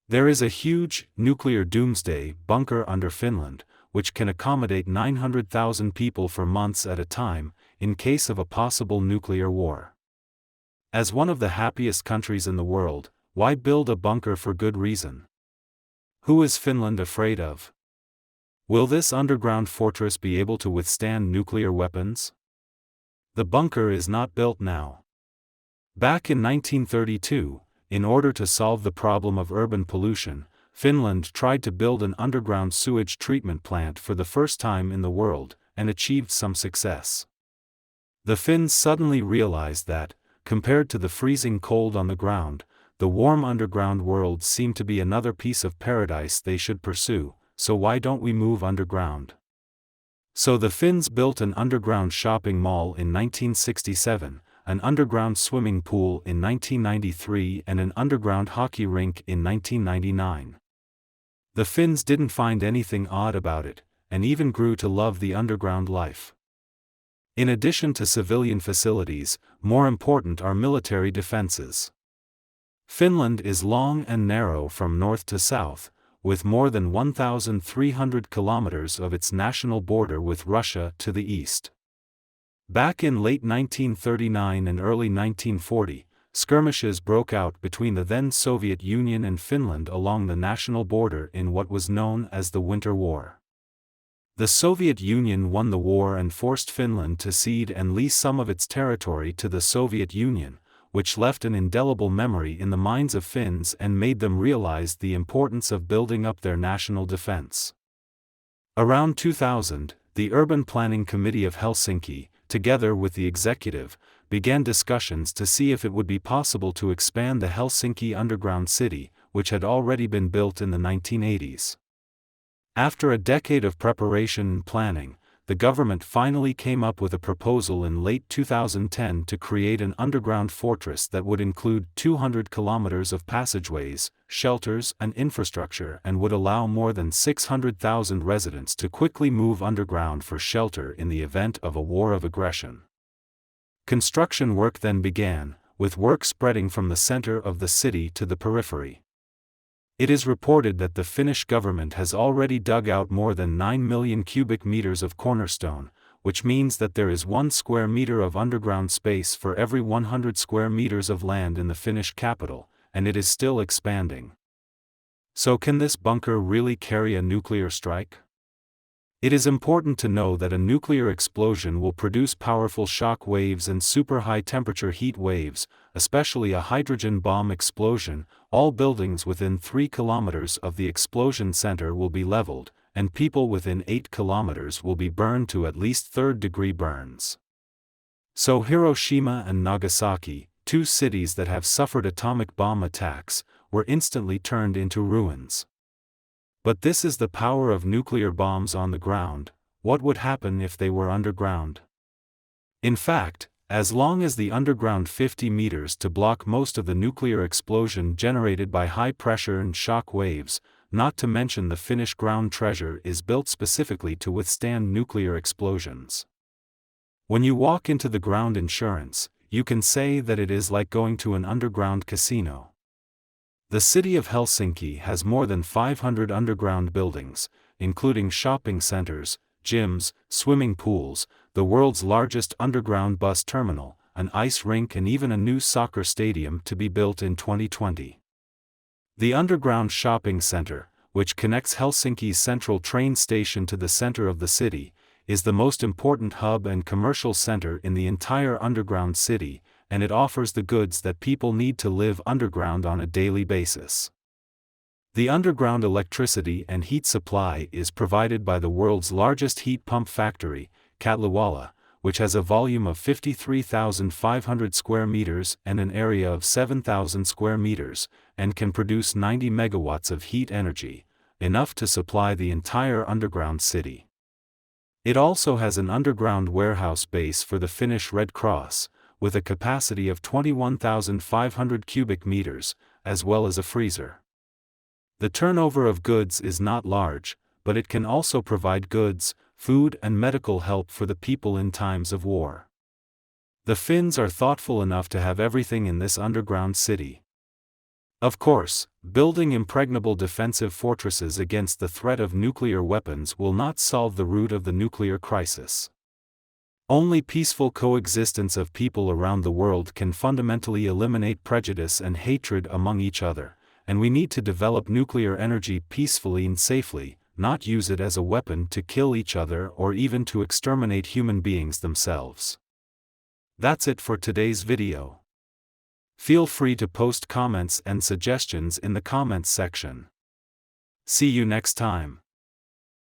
There is a huge, nuclear doomsday bunker under Finland, which can accommodate 900,000 people for months at a time, in case of a possible nuclear war. As one of the happiest countries in the world, why build a bunker for good reason? Who is Finland afraid of? Will this underground fortress be able to withstand nuclear weapons? The bunker is not built now. Back in 1932, in order to solve the problem of urban pollution, Finland tried to build an underground sewage treatment plant for the first time in the world, and achieved some success. The Finns suddenly realized that, compared to the freezing cold on the ground, the warm underground world seemed to be another piece of paradise they should pursue, so why don't we move underground? So the Finns built an underground shopping mall in 1967, an underground swimming pool in 1993 and an underground hockey rink in 1999. The Finns didn't find anything odd about it, and even grew to love the underground life. In addition to civilian facilities, more important are military defenses. Finland is long and narrow from north to south, with more than 1,300 kilometers of its national border with Russia to the east. Back in late 1939 and early 1940, skirmishes broke out between the then Soviet Union and Finland along the national border in what was known as the Winter War. The Soviet Union won the war and forced Finland to cede and lease some of its territory to the Soviet Union, which left an indelible memory in the minds of Finns and made them realize the importance of building up their national defense. Around 2000, the Urban Planning Committee of Helsinki, together with the executive, began discussions to see if it would be possible to expand the Helsinki underground city, which had already been built in the 1980s. After a decade of preparation and planning, the government finally came up with a proposal in late 2010 to create an underground fortress that would include 200 kilometers of passageways, shelters and infrastructure and would allow more than 600,000 residents to quickly move underground for shelter in the event of a war of aggression. Construction work then began, with work spreading from the center of the city to the periphery. It is reported that the Finnish government has already dug out more than 9 million cubic meters of cornerstone, which means that there is 1 square meter of underground space for every 100 square meters of land in the Finnish capital, and it is still expanding. So can this bunker really carry a nuclear strike? It is important to know that a nuclear explosion will produce powerful shock waves and super high temperature heat waves, especially a hydrogen bomb explosion. All buildings within 3 kilometers of the explosion center will be leveled, and people within 8 kilometers will be burned to at least third-degree burns. So Hiroshima and Nagasaki, 2 cities that have suffered atomic bomb attacks, were instantly turned into ruins. But this is the power of nuclear bombs on the ground. What would happen if they were underground? In fact, as long as the underground 50 meters to block most of the nuclear explosion generated by high pressure and shock waves, not to mention the Finnish ground treasure is built specifically to withstand nuclear explosions. When you walk into the ground insurance, you can say that it is like going to an underground casino. The city of Helsinki has more than 500 underground buildings, including shopping centers, gyms, swimming pools, the world's largest underground bus terminal, an ice rink and even a new soccer stadium to be built in 2020. The underground shopping center, which connects Helsinki's central train station to the center of the city, is the most important hub and commercial center in the entire underground city, and it offers the goods that people need to live underground on a daily basis. The underground electricity and heat supply is provided by the world's largest heat pump factory, Katliwala, which has a volume of 53,500 square meters and an area of 7,000 square meters, and can produce 90 megawatts of heat energy, enough to supply the entire underground city. It also has an underground warehouse base for the Finnish Red Cross, with a capacity of 21,500 cubic meters, as well as a freezer. The turnover of goods is not large, but it can also provide goods, food and medical help for the people in times of war. The Finns are thoughtful enough to have everything in this underground city. Of course, building impregnable defensive fortresses against the threat of nuclear weapons will not solve the root of the nuclear crisis. Only peaceful coexistence of people around the world can fundamentally eliminate prejudice and hatred among each other, and we need to develop nuclear energy peacefully and safely, not use it as a weapon to kill each other or even to exterminate human beings themselves. That's it for today's video. Feel free to post comments and suggestions in the comments section. See you next time.